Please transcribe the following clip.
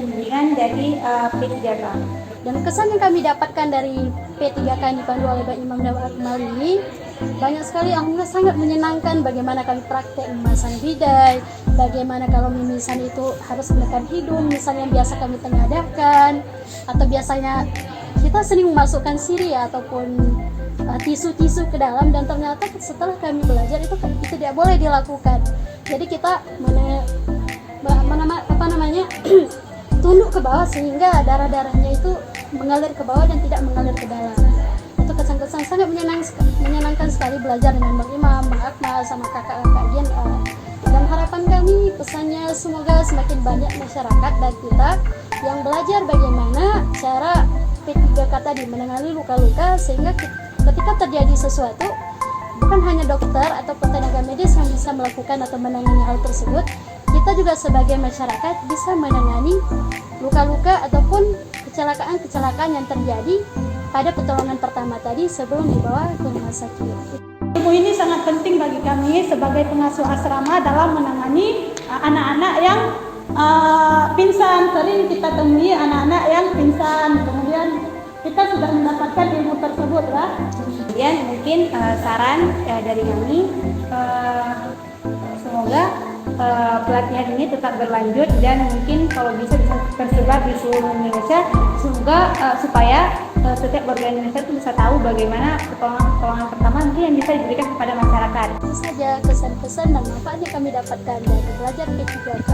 bimbingan dari P3K. Dan kesan yang kami dapatkan dari P3K yang dipandu oleh Pak Imam dan Akmal ini banyak sekali, alhamdulillah sangat menyenangkan. Bagaimana kami praktek memasang bidai, bagaimana kalau mimisan itu harus menekan hidung, misalnya yang biasa kami tengadahkan, atau biasanya kita sering memasukkan siri ataupun tisu-tisu ke dalam, dan ternyata setelah kami belajar itu tidak boleh dilakukan. Jadi kita tunduk ke bawah sehingga darah-darahnya itu mengalir ke bawah dan tidak mengalir ke dalam. Itu kesan-kesan sangat menyenangkan sekali belajar dengan Bang Imam, Bang Akmal, sama kakak-kakak Gen A. Dan harapan kami, pesannya semoga semakin banyak masyarakat dan kita yang belajar bagaimana cara P3K tadi menangani luka-luka, sehingga ketika terjadi sesuatu bukan hanya dokter atau tenaga medis yang bisa melakukan atau menangani hal tersebut, kita juga sebagai masyarakat bisa menangani luka-luka ataupun kecelakaan-kecelakaan yang terjadi pada pertolongan pertama tadi sebelum dibawa ke rumah sakit. Ilmu ini sangat penting bagi kami sebagai pengasuh asrama dalam menangani anak-anak yang pingsan. Sering kita temui anak-anak yang pingsan, kemudian kita sudah mendapatkan ilmu tersebut lah. Kemudian mungkin saran dari kami, semoga pelatihan ini tetap berlanjut dan mungkin kalau bisa tersebar di seluruh Indonesia, semoga supaya setiap warga Indonesia itu bisa tahu bagaimana pertolongan pertama nanti yang bisa diberikan kepada masyarakat. Itu saja kesan-kesan dan manfaat yang kami dapatkan dari belajar P3K.